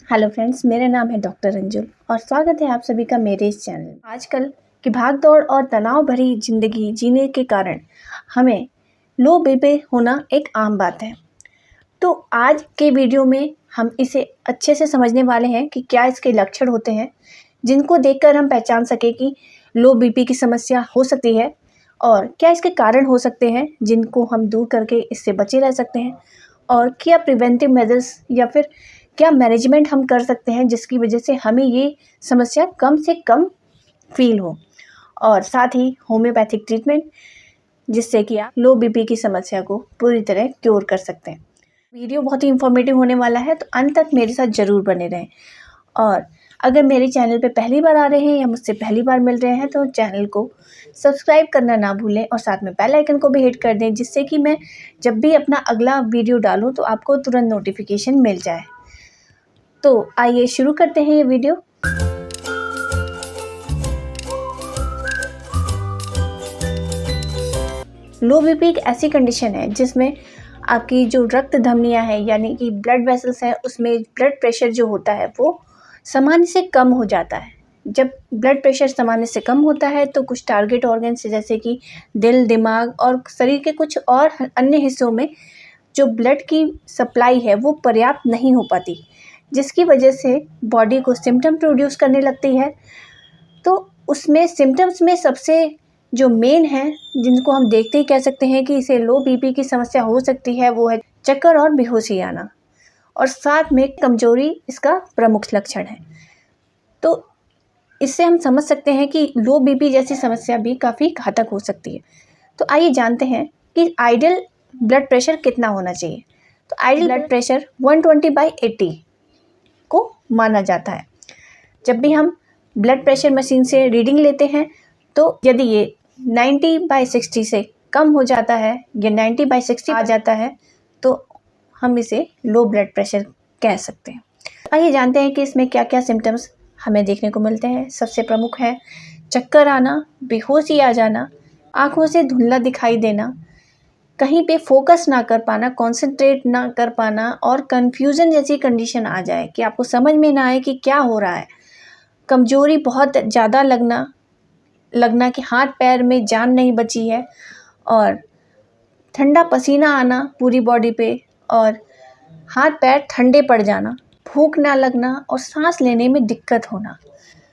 Hello friends, मेरा नाम है डॉक्टर अंजुल और स्वागत है आप सभी का मेरे इस चैनल। आजकल की भागदौड़ और तनाव भरी ज़िंदगी जीने के कारण हमें लो बीपी होना एक आम बात है। तो आज के वीडियो में हम इसे अच्छे से समझने वाले हैं कि क्या इसके लक्षण होते हैं जिनको देखकर हम पहचान सके कि लो बीपी की समस्या हो सकती है, और क्या इसके कारण हो सकते हैं जिनको हम दूर करके इससे बचे रह सकते हैं, और क्या प्रिवेंटिव मेजर्स या फिर क्या मैनेजमेंट हम कर सकते हैं जिसकी वजह से हमें ये समस्या कम से कम फील हो, और साथ ही होम्योपैथिक ट्रीटमेंट जिससे कि आप लो बीपी की समस्या को पूरी तरह क्योर कर सकते हैं। वीडियो बहुत ही इंफॉर्मेटिव होने वाला है, तो अंत तक मेरे साथ ज़रूर बने रहें। और अगर मेरे चैनल पे पहली बार आ रहे हैं या मुझसे पहली बार मिल रहे हैं तो चैनल को सब्सक्राइब करना ना भूलें और साथ में बेल आइकन को भी हिट कर दें, जिससे कि मैं जब भी अपना अगला वीडियो डालूं तो आपको तुरंत नोटिफिकेशन मिल जाए। तो आइए शुरू करते हैं ये वीडियो। लो बीपी एक ऐसी कंडीशन है जिसमें आपकी जो रक्त धमनियां हैं यानी कि ब्लड वेसल्स हैं, उसमें ब्लड प्रेशर जो होता है वो सामान्य से कम हो जाता है। जब ब्लड प्रेशर सामान्य से कम होता है तो कुछ टारगेट ऑर्गन्स जैसे कि दिल, दिमाग और शरीर के कुछ और अन्य हिस्सों में जो ब्लड की सप्लाई है वो पर्याप्त नहीं हो पाती, जिसकी वजह से बॉडी को सिम्टम प्रोड्यूस करने लगती है। तो उसमें सिम्टम्स में सबसे जो मेन है जिनको हम देखते ही कह सकते हैं कि इसे लो बीपी की समस्या हो सकती है, वो है चक्कर और बेहोशी आना, और साथ में कमजोरी इसका प्रमुख लक्षण है। तो इससे हम समझ सकते हैं कि लो बीपी जैसी समस्या भी काफ़ी घातक हो सकती है। तो आइए जानते हैं कि आइडियल ब्लड प्रेशर कितना होना चाहिए। तो आइडियल ब्लड प्रेशर 120/80 को माना जाता है। जब भी हम ब्लड प्रेशर मशीन से रीडिंग लेते हैं तो यदि ये 90/60 से कम हो जाता है या 90/60 आ जाता है तो हम इसे लो ब्लड प्रेशर कह सकते हैं। आइए जानते हैं कि इसमें क्या क्या सिम्टम्स हमें देखने को मिलते हैं। सबसे प्रमुख है चक्कर आना, बेहोशी आ जाना, आँखों से धुंधला दिखाई देना, कहीं पे फोकस ना कर पाना, कंसंट्रेट ना कर पाना, और कन्फ्यूज़न जैसी कंडीशन आ जाए कि आपको समझ में ना आए कि क्या हो रहा है। कमज़ोरी बहुत ज़्यादा लगना कि हाथ पैर में जान नहीं बची है, और ठंडा पसीना आना पूरी बॉडी पे, और हाथ पैर ठंडे पड़ जाना, भूख ना लगना और सांस लेने में दिक्कत होना,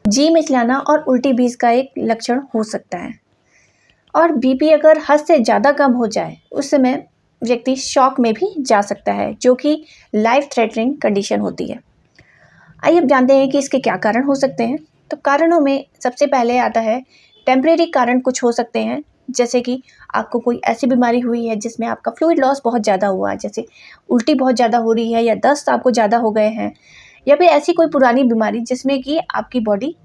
जी मिचलाना और उल्टी भी इसका एक लक्षण हो सकता है। और बीपी अगर हद से ज़्यादा कम हो जाए उस समय व्यक्ति शॉक में भी जा सकता है, जो कि लाइफ थ्रेटनिंग कंडीशन होती है। आइए अब जानते हैं कि इसके क्या कारण हो सकते हैं। तो कारणों में सबसे पहले आता है टेम्परेरी कारण कुछ हो सकते हैं, जैसे कि आपको कोई ऐसी बीमारी हुई है जिसमें आपका फ्लूइड लॉस बहुत ज़्यादा हुआ है, जैसे उल्टी बहुत ज़्यादा हो रही है या दस्त आपको ज़्यादा हो गए हैं, या फिर ऐसी कोई पुरानी बीमारी जिसमें कि आपकी बॉडी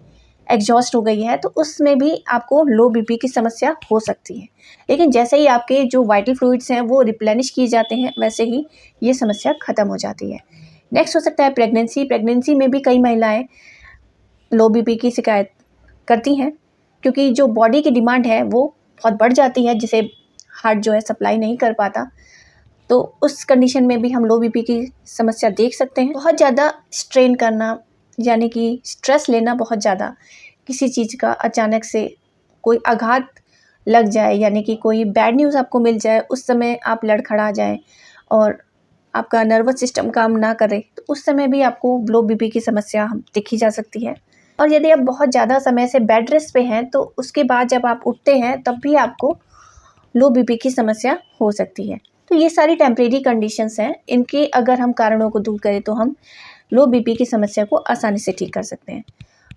एग्जॉस्ट हो गई है, तो उसमें भी आपको लो बीपी की समस्या हो सकती है। लेकिन जैसे ही आपके जो वाइटल फ्लूइड्स हैं वो रिप्लेनिश किए जाते हैं, वैसे ही ये समस्या ख़त्म हो जाती है। नेक्स्ट हो सकता है प्रेगनेंसी में भी कई महिलाएं लो बीपी की शिकायत करती हैं, क्योंकि जो बॉडी की डिमांड है वो बहुत बढ़ जाती है, जिसे हार्ट जो है सप्लाई नहीं कर पाता। तो उस कंडीशन में भी हम लो बीपी की समस्या देख सकते हैं। बहुत ज़्यादा स्ट्रेन करना यानी कि स्ट्रेस लेना, बहुत ज़्यादा किसी चीज़ का अचानक से कोई आघात लग जाए यानी कि कोई बैड न्यूज़ आपको मिल जाए, उस समय आप लड़खड़ा जाएं और आपका नर्वस सिस्टम काम ना करे, तो उस समय भी आपको लो बीपी की समस्या देखी जा सकती है। और यदि आप बहुत ज़्यादा समय से बेड रेस्ट पे हैं तो उसके बाद जब आप उठते हैं तब भी आपको लो बीपी की समस्या हो सकती है। तो ये सारी टेम्परेरी कंडीशंस हैं, इनके अगर हम कारणों को दूर करें तो हम लो बीपी की समस्या को आसानी से ठीक कर सकते हैं।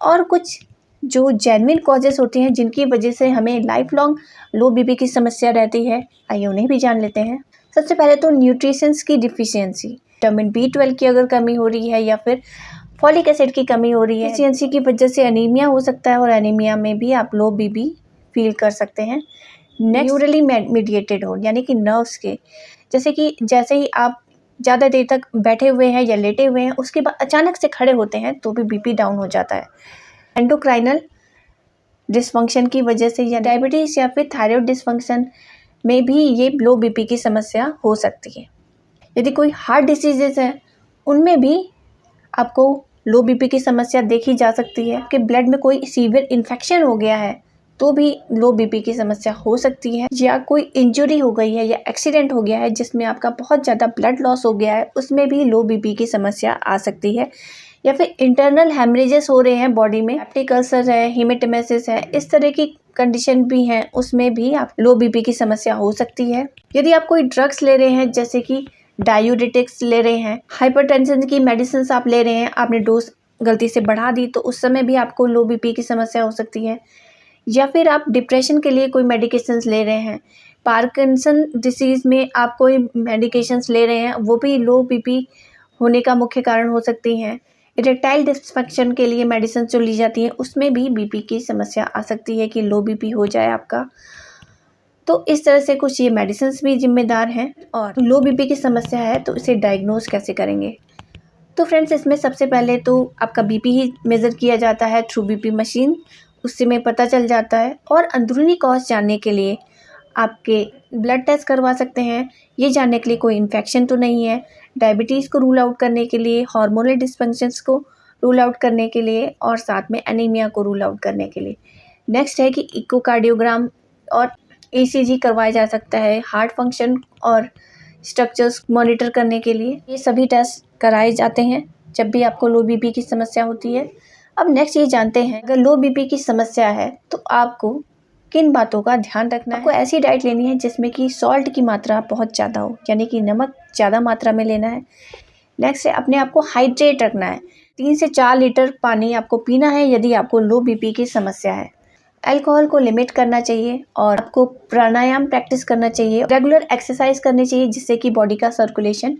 और कुछ जो जेन्युइन कॉजेज़ होती हैं जिनकी वजह से हमें लाइफ लॉन्ग लो बीपी की समस्या रहती है, आइए उन्हें भी जान लेते हैं। सबसे पहले तो न्यूट्रिशंस की डिफिशियंसी, विटामिन B12 की अगर कमी हो रही है या फिर फॉलिक एसिड की कमी हो रही है, डिफिशियंसी की वजह से एनीमिया हो सकता है, और एनीमिया में भी आप लो बीपी फील कर सकते हैं। न्यूरली मीडिएटेड हो यानी कि नर्व्स के, जैसे ही आप ज़्यादा देर तक बैठे हुए हैं या लेटे हुए हैं, उसके बाद अचानक से खड़े होते हैं तो भी बीपी डाउन हो जाता है। एंडोक्राइनल डिसफंक्शन की वजह से या डायबिटीज़ या फिर थायराइड डिसफंक्शन में भी ये लो बीपी की समस्या हो सकती है। यदि कोई हार्ट डिसीजेज़ है उनमें भी आपको लो बीपी की समस्या देखी जा सकती है कि ब्लड में कोई सीवियर इन्फेक्शन हो गया है तो भी लो बीपी की समस्या हो सकती है, या कोई इंजरी हो गई है या एक्सीडेंट हो गया है जिसमें आपका बहुत ज़्यादा ब्लड लॉस हो गया है, उसमें भी लो बीपी की समस्या आ सकती है। या फिर इंटरनल हेमरेजेस हो रहे हैं बॉडी में, पेप्टिक अल्सर है, हीमेटोमेसिस है, इस तरह की कंडीशन भी हैं, उसमें भी आप लो बीपी की समस्या हो सकती है। यदि आप कोई ड्रग्स ले रहे हैं जैसे कि डायूरेटिक्स ले रहे हैं, हाइपरटेंशन की मेडिसिन आप ले रहे हैं, आपने डोज गलती से बढ़ा दी तो उस समय भी आपको लो बीपी की समस्या हो सकती है। या फिर आप डिप्रेशन के लिए कोई मेडिकेशंस ले रहे हैं, पार्किंसन डिसीज़ में आप कोई मेडिकेशंस ले रहे हैं, वो भी लो बीपी होने का मुख्य कारण हो सकती हैं। इरेक्टाइल डिस्फंक्शन के लिए मेडिसिन जो ली जाती हैं उसमें भी बीपी की समस्या आ सकती है कि लो बीपी हो जाए आपका। तो इस तरह से कुछ ये मेडिसिन्स भी जिम्मेदार हैं। और लो बीपी की समस्या है तो इसे डायग्नोज कैसे करेंगे? तो फ्रेंड्स, इसमें सबसे पहले तो आपका बीपी ही मेज़र किया जाता है थ्रू बीपी मशीन, उससे में पता चल जाता है। और अंदरूनी कॉज जानने के लिए आपके ब्लड टेस्ट करवा सकते हैं, ये जानने के लिए कोई इन्फेक्शन तो नहीं है, डायबिटीज़ को रूल आउट करने के लिए, हार्मोनल डिस्फंक्शंस को रूल आउट करने के लिए और साथ में एनीमिया को रूल आउट करने के लिए। नेक्स्ट है कि इकोकार्डियोग्राम और ईसीजी करवाया जा सकता है हार्ट फंक्शन और स्ट्रक्चर्स मॉनिटर करने के लिए। ये सभी टेस्ट कराए जाते हैं जब भी आपको लो बीपी की समस्या होती है। अब नेक्स्ट ये जानते हैं, अगर लो बीपी की समस्या है तो आपको किन बातों का ध्यान रखना है। आपको ऐसी डाइट लेनी है जिसमें कि सॉल्ट की मात्रा बहुत ज़्यादा हो, यानी कि नमक ज़्यादा मात्रा में लेना है। नेक्स्ट है अपने आप को हाइड्रेट रखना है, 3 से 4 लीटर पानी आपको पीना है यदि आपको लो बीपी की समस्या है। अल्कोहल को लिमिट करना चाहिए और आपको प्राणायाम प्रैक्टिस करना चाहिए, रेगुलर एक्सरसाइज करनी चाहिए जिससे कि बॉडी का सर्कुलेशन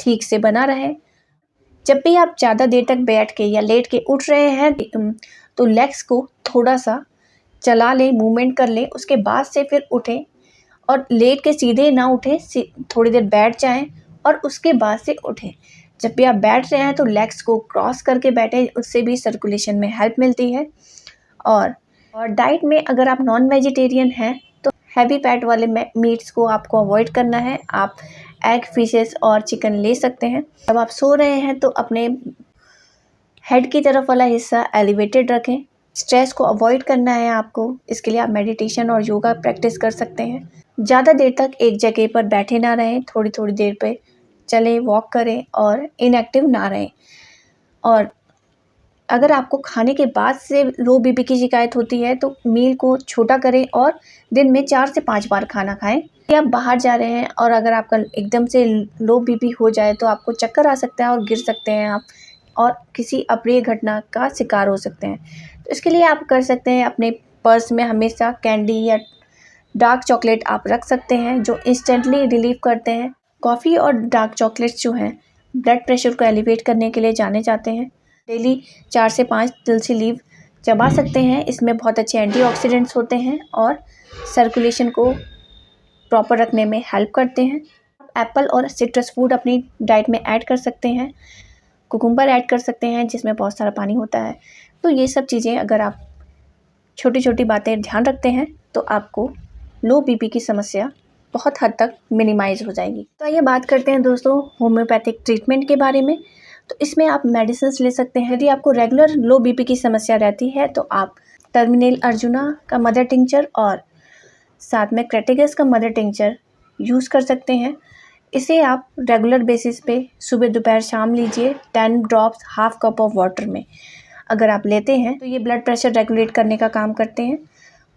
ठीक से बना रहे। जब भी आप ज़्यादा देर तक बैठ के या लेट के उठ रहे हैं तो लेग्स को थोड़ा सा चला लें, मूवमेंट कर लें, उसके बाद से फिर उठें और लेट के सीधे ना उठें, थोड़ी देर बैठ जाएं और उसके बाद से उठें। जब भी आप बैठ रहे हैं तो लेग्स को क्रॉस करके बैठें, उससे भी सर्कुलेशन में हेल्प मिलती है। और डाइट में अगर आप नॉन वेजिटेरियन हैं तो हैवी फैट वाले मीट्स को आपको अवॉइड करना है। आप एग, फिशेस और चिकन ले सकते हैं। जब आप सो रहे हैं तो अपने हेड की तरफ वाला हिस्सा एलिवेटेड रखें। स्ट्रेस को अवॉइड करना है आपको, इसके लिए आप मेडिटेशन और योगा प्रैक्टिस कर सकते हैं। ज़्यादा देर तक एक जगह पर बैठे ना रहें, थोड़ी थोड़ी देर पे चलें, वॉक करें और इनएक्टिव ना रहें। और अगर आपको खाने के बाद से लो बीपी की शिकायत होती है तो मील को छोटा करें और दिन में 4 से 5 बार खाना खाएं। यदि आप बाहर जा रहे हैं और अगर आपका एकदम से लो बीपी हो जाए तो आपको चक्कर आ सकता है और गिर सकते हैं आप और किसी अप्रिय घटना का शिकार हो सकते हैं। तो इसके लिए आप कर सकते हैं, अपने पर्स में हमेशा कैंडी या डार्क चॉकलेट आप रख सकते हैं जो इंस्टेंटली रिलीव करते हैं। कॉफ़ी और डार्क चॉकलेट्स जो हैं ब्लड प्रेशर को एलिवेट करने के लिए जाने जाते हैं। डेली 4 से 5 तुलसी लीव चबा सकते हैं, इसमें बहुत अच्छे एंटीऑक्सीडेंट्स होते हैं और सर्कुलेशन को प्रॉपर रखने में हेल्प करते हैं। एप्पल और सिट्रस फूड अपनी डाइट में ऐड कर सकते हैं, कुकुम्बर ऐड कर सकते हैं जिसमें बहुत सारा पानी होता है। तो ये सब चीज़ें अगर आप छोटी छोटी बातें ध्यान रखते हैं तो आपको लो बीपी की समस्या बहुत हद तक मिनिमाइज़ हो जाएगी। तो आइए बात करते हैं दोस्तों होम्योपैथिक ट्रीटमेंट के बारे में। तो इसमें आप मेडिसिन ले सकते हैं। यदि आपको रेगुलर लो बीपी की समस्या रहती है तो आप टर्मिनल अर्जुना का मदर टिंचर और साथ में क्रेटिगस का मदर टिंचर यूज़ कर सकते हैं। इसे आप रेगुलर बेसिस पे सुबह दोपहर शाम लीजिए, 10 drops half cup of water में अगर आप लेते हैं तो ये ब्लड प्रेशर रेगुलेट करने का काम करते हैं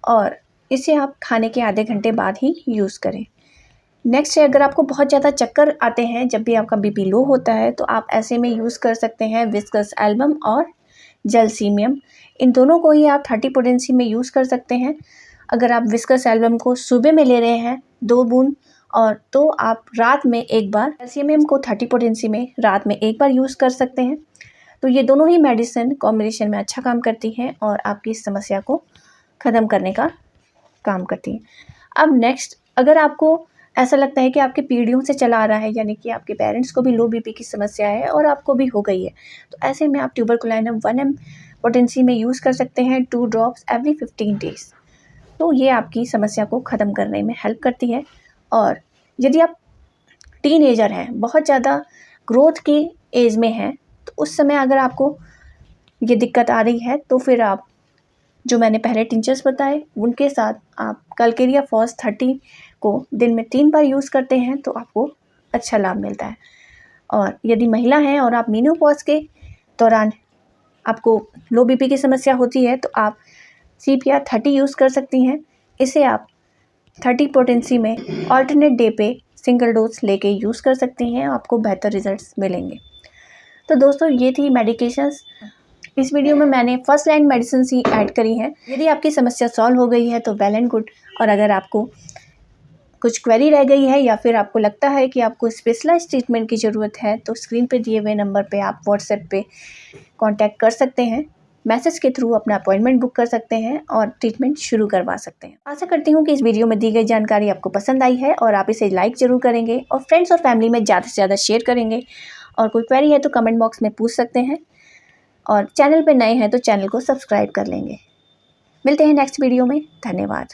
और इसे आप खाने के आधे घंटे बाद ही यूज़ करें। नेक्स्ट है, अगर आपको बहुत ज़्यादा चक्कर आते हैं जब भी आपका बीपी लो होता है तो आप ऐसे में यूज़ कर सकते हैं विस्कस एल्बम और जेलसीमियम। इन दोनों को ही आप 30 पोटेंसी में यूज़ कर सकते हैं। अगर आप विस्कस एल्बम को सुबह में ले रहे हैं 2 बूंद और तो आप रात में एक बार, जेलसीमियम को 30 पोटेंसी में रात में एक बार यूज़ कर सकते हैं। तो ये दोनों ही मेडिसिन कॉम्बिनेशन में अच्छा काम करती हैं और आपकी इस समस्या को ख़त्म करने का काम करती हैं। अब नेक्स्ट, अगर आपको ऐसा लगता है कि आपके पीढ़ियों से चला आ रहा है, यानी कि आपके पेरेंट्स को भी लो बीपी की समस्या है और आपको भी हो गई है, तो ऐसे में आप ट्यूबरकुलिनम 1 mg पोटेंसी में यूज़ कर सकते हैं 2 ड्रॉप्स एवरी 15 डेज़। तो ये आपकी समस्या को ख़त्म करने में हेल्प करती है। और यदि आप टीनेजर हैं, बहुत ज़्यादा ग्रोथ की एज में हैं, तो उस समय अगर आपको ये दिक्कत आ रही है तो फिर आप जो मैंने पहले टिंचर्स बताए उनके साथ आप कैलकेरिया फॉस 30 को दिन में 3 बार यूज़ करते हैं तो आपको अच्छा लाभ मिलता है। और यदि महिला हैं और आप मेनोपॉज के दौरान आपको लो बीपी की समस्या होती है तो आप CPR 30 यूज़ कर सकती हैं। इसे आप 30 पोटेंसी में ऑल्टरनेट डे पे सिंगल डोज लेके यूज़ कर सकती हैं, आपको बेहतर रिजल्ट्स मिलेंगे। तो दोस्तों ये थी मेडिकेशंस। इस वीडियो में मैंने फर्स्ट लाइन मेडिसिन ही ऐड करी है। यदि आपकी समस्या सॉल्व हो गई है तो वेल एंड गुड, और अगर आपको कुछ क्वेरी रह गई है या फिर आपको लगता है कि आपको स्पेशलाइज्ड ट्रीटमेंट की ज़रूरत है तो स्क्रीन पे दिए हुए नंबर पे आप व्हाट्सएप पे कांटेक्ट कर सकते हैं, मैसेज के थ्रू अपना अपॉइंटमेंट बुक कर सकते हैं और ट्रीटमेंट शुरू करवा सकते हैं। आशा करती हूँ कि इस वीडियो में दी गई जानकारी आपको पसंद आई है और आप इसे लाइक ज़रूर करेंगे और फ्रेंड्स और फैमिली में ज़्यादा से ज़्यादा शेयर करेंगे। और कोई क्वेरी है तो कमेंट बॉक्स में पूछ सकते हैं, और चैनल पर नए हैं तो चैनल को सब्सक्राइब कर लेंगे। मिलते हैं नेक्स्ट वीडियो में। धन्यवाद।